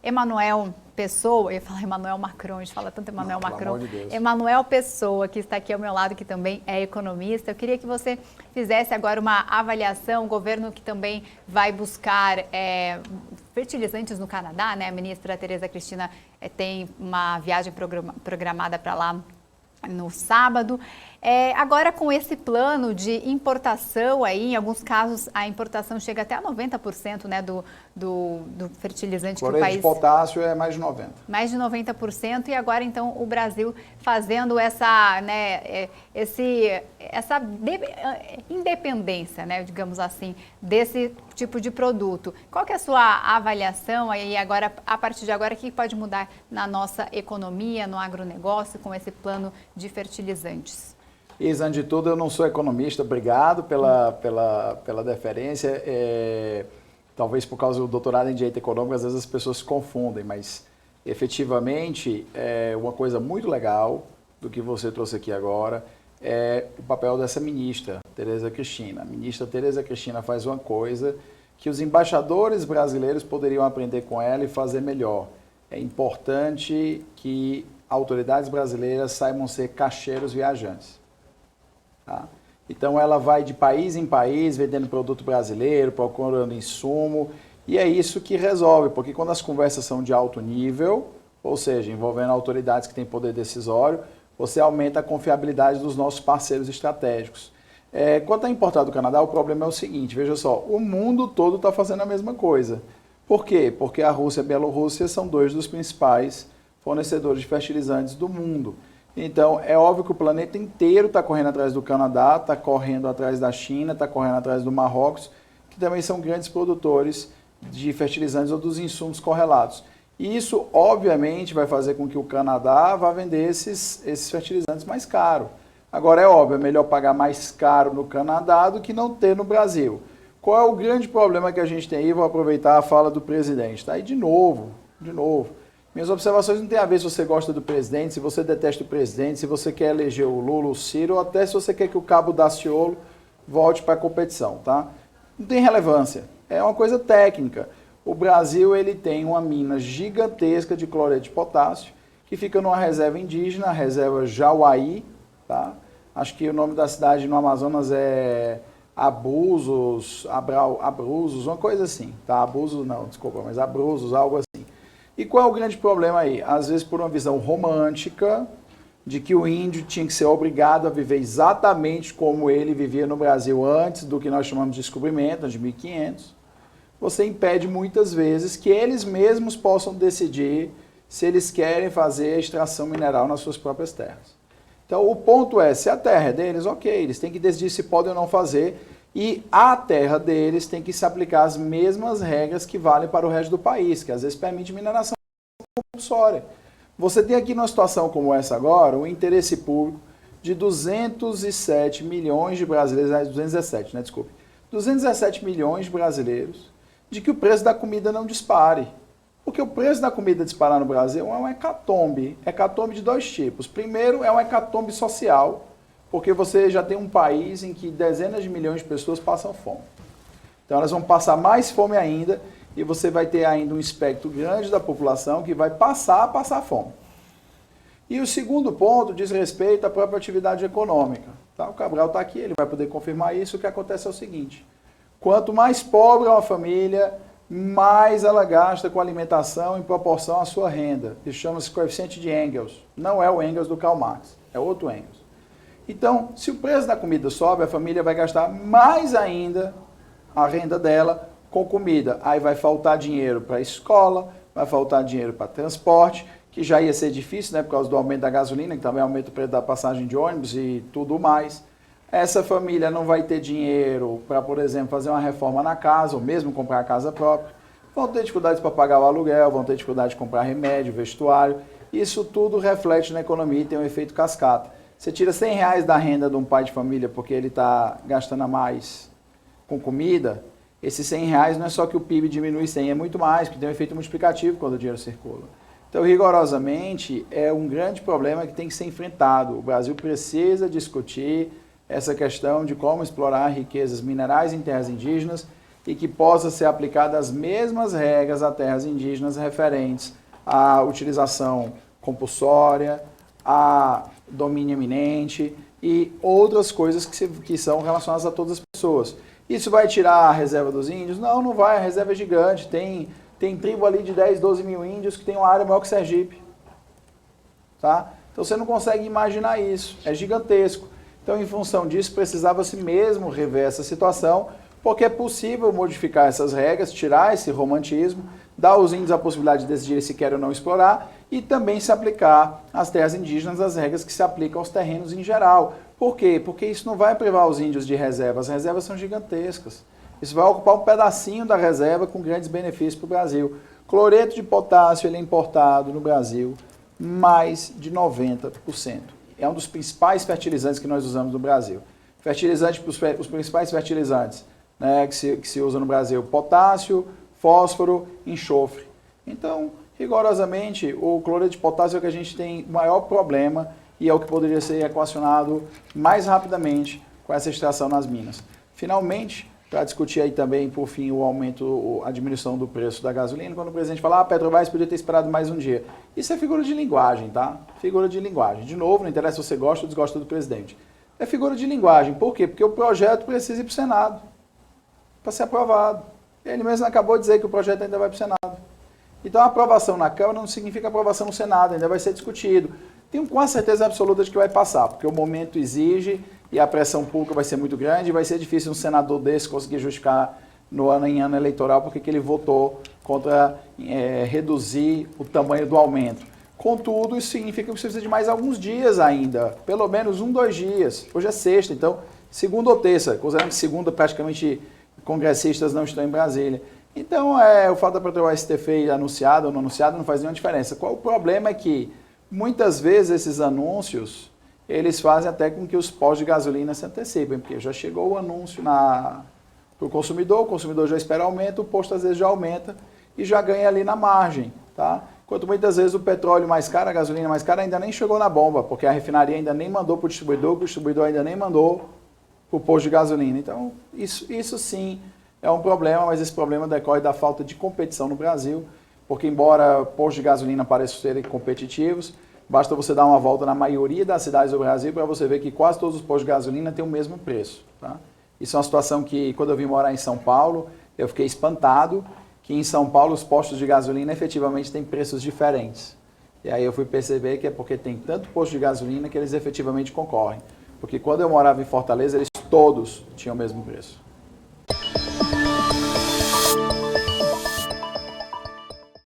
Emmanuel Pessoa, eu ia falar Emmanuel Macron, a gente fala tanto Emmanuel Macron. Pelo amor de Deus. Emmanuel Pessoa, que está aqui ao meu lado, que também é economista. Eu queria que você fizesse agora uma avaliação, o governo que também vai buscar fertilizantes no Canadá, né? A ministra Tereza Cristina tem uma viagem programada para lá no sábado. Agora, com esse plano de importação, aí, em alguns casos, a importação chega até a 90%, né, do fertilizante que o país... de potássio é mais de 90%. Mais de 90%, e agora, então, o Brasil fazendo essa, né, essa independência, né, digamos assim, desse tipo de produto. Qual que é a sua avaliação aí agora, a partir de agora, o que pode mudar na nossa economia, no agronegócio, com esse plano de fertilizantes? Isa, antes de tudo, eu não sou economista, obrigado pela deferência. Talvez por causa do doutorado em Direito Econômico, às vezes as pessoas se confundem, mas efetivamente uma coisa muito legal do que você trouxe aqui agora é o papel dessa ministra, Tereza Cristina. A ministra Tereza Cristina faz uma coisa que os embaixadores brasileiros poderiam aprender com ela e fazer melhor. É importante que autoridades brasileiras saibam ser caixeiros viajantes. Tá? Então ela vai de país em país vendendo produto brasileiro, procurando insumo, e é isso que resolve, porque quando as conversas são de alto nível, ou seja, envolvendo autoridades que têm poder decisório, você aumenta a confiabilidade dos nossos parceiros estratégicos. Quanto a importar do Canadá, o problema é o seguinte, veja só, o mundo todo está fazendo a mesma coisa. Por quê? Porque a Rússia e a Bielorrússia são dois dos principais fornecedores de fertilizantes do mundo. Então, é óbvio que o planeta inteiro está correndo atrás do Canadá, está correndo atrás da China, está correndo atrás do Marrocos, que também são grandes produtores de fertilizantes ou dos insumos correlatos. E isso, obviamente, vai fazer com que o Canadá vá vender esses fertilizantes mais caro. Agora, é óbvio, é melhor pagar mais caro no Canadá do que não ter no Brasil. Qual é o grande problema que a gente tem aí? Vou aproveitar a fala do presidente. Tá aí de novo. Minhas observações não têm a ver se você gosta do presidente, se você detesta o presidente, se você quer eleger o Lula, o Ciro, ou até se você quer que o Cabo Daciolo volte para a competição, tá? Não tem relevância. É uma coisa técnica. O Brasil ele tem uma mina gigantesca de cloreto de potássio que fica numa reserva indígena, a reserva Jauaí, tá? Acho que o nome da cidade no Amazonas é Abruzos, uma coisa assim, tá? Abruzos não, desculpa, mas Abruzos, algo assim. E qual é o grande problema aí? Às vezes por uma visão romântica de que o índio tinha que ser obrigado a viver exatamente como ele vivia no Brasil antes do que nós chamamos de descobrimento, de 1500, você impede muitas vezes que eles mesmos possam decidir se eles querem fazer a extração mineral nas suas próprias terras. Então o ponto é, se a terra é deles, ok, eles têm que decidir se podem ou não fazer, e a terra deles tem que se aplicar as mesmas regras que valem para o resto do país, que às vezes permite mineração compulsória. Você tem aqui numa situação como essa agora, um interesse público de 207 milhões de brasileiros, 217, né, desculpe, 217 milhões de brasileiros, de que o preço da comida não dispare. Porque o preço da comida disparar no Brasil é uma hecatombe de dois tipos. Primeiro, é uma hecatombe social, porque você já tem um país em que dezenas de milhões de pessoas passam fome. Então elas vão passar mais fome ainda e você vai ter ainda um espectro grande da população que vai passar a passar fome. E o segundo ponto diz respeito à própria atividade econômica. Tá? O Cabral está aqui, ele vai poder confirmar isso. O que acontece é o seguinte, quanto mais pobre é uma família, mais ela gasta com alimentação em proporção à sua renda. Isso chama-se coeficiente de Engels. Não é o Engels do Karl Marx, é outro Engels. Então, se o preço da comida sobe, a família vai gastar mais ainda a renda dela com comida. Aí vai faltar dinheiro para a escola, vai faltar dinheiro para transporte, que já ia ser difícil, né, por causa do aumento da gasolina, que também aumenta o preço da passagem de ônibus e tudo mais. Essa família não vai ter dinheiro para, por exemplo, fazer uma reforma na casa, ou mesmo comprar a casa própria. Vão ter dificuldades para pagar o aluguel, vão ter dificuldade de comprar remédio, vestuário. Isso tudo reflete na economia e tem um efeito cascata. Você tira R$100 da renda de um pai de família porque ele está gastando a mais com comida, esses R$100 não é só que o PIB diminui 100, é muito mais, porque tem um efeito multiplicativo quando o dinheiro circula. Então, rigorosamente, é um grande problema que tem que ser enfrentado. O Brasil precisa discutir essa questão de como explorar riquezas minerais em terras indígenas e que possa ser aplicada as mesmas regras a terras indígenas referentes à utilização compulsória, a domínio eminente e outras coisas que são relacionadas a todas as pessoas. Isso vai tirar a reserva dos índios? Não, não vai, a reserva é gigante. Tem tribo ali de 10, 12 mil índios que tem uma área maior que Sergipe. Tá? Então você não consegue imaginar isso, é gigantesco. Então, em função disso, precisava-se mesmo rever essa situação, porque é possível modificar essas regras, tirar esse romantismo, dar aos índios a possibilidade de decidir se querem ou não explorar e também se aplicar às terras indígenas as regras que se aplicam aos terrenos em geral. Por quê? Porque isso não vai privar os índios de reservas, as reservas são gigantescas. Isso vai ocupar um pedacinho da reserva com grandes benefícios para o Brasil. Cloreto de potássio ele é importado no Brasil mais de 90%. É um dos principais fertilizantes que nós usamos no Brasil. Os principais fertilizantes, né, que se usa no Brasil: potássio, fósforo, enxofre. Então, rigorosamente, o cloreto de potássio é o que a gente tem maior problema e é o que poderia ser equacionado mais rapidamente com essa extração nas minas. Finalmente, para discutir aí também, por fim, o aumento, a diminuição do preço da gasolina, quando o presidente fala, a Petrobras podia ter esperado mais um dia. Isso é figura de linguagem, tá? Figura de linguagem. De novo, não interessa se você gosta ou desgosta do presidente. É figura de linguagem. Por quê? Porque o projeto precisa ir para o Senado para ser aprovado. Ele mesmo acabou de dizer que o projeto ainda vai para o Senado. Então, a aprovação na Câmara não significa aprovação no Senado, ainda vai ser discutido. Tenho quase certeza absoluta de que vai passar, porque o momento exige e a pressão pública vai ser muito grande e vai ser difícil um senador desse conseguir justificar em ano eleitoral porque ele votou contra reduzir o tamanho do aumento. Contudo, isso significa que precisa de mais alguns dias ainda, pelo menos 1, 2 dias. Hoje é sexta, então segunda ou terça, considerando que segunda praticamente congressistas não estão em Brasília. Então, o fato da Petrobras ter feito anunciado ou não anunciado não faz nenhuma diferença. Qual o problema é que muitas vezes esses anúncios eles fazem até com que os postos de gasolina se antecipem, porque já chegou o anúncio para o consumidor já espera aumento, o posto às vezes já aumenta e já ganha ali na margem, tá? Enquanto muitas vezes o petróleo mais caro, a gasolina mais cara ainda nem chegou na bomba, porque a refinaria ainda nem mandou para o distribuidor ainda nem mandou para o posto de gasolina. Então, isso sim é um problema, mas esse problema decorre da falta de competição no Brasil, porque embora postos de gasolina pareçam serem competitivos, basta você dar uma volta na maioria das cidades do Brasil para você ver que quase todos os postos de gasolina têm o mesmo preço. Tá? Isso é uma situação que, quando eu vim morar em São Paulo, eu fiquei espantado que em São Paulo os postos de gasolina efetivamente têm preços diferentes. E aí eu fui perceber que é porque tem tanto posto de gasolina que eles efetivamente concorrem. Porque quando eu morava em Fortaleza, eles todos tinham o mesmo preço.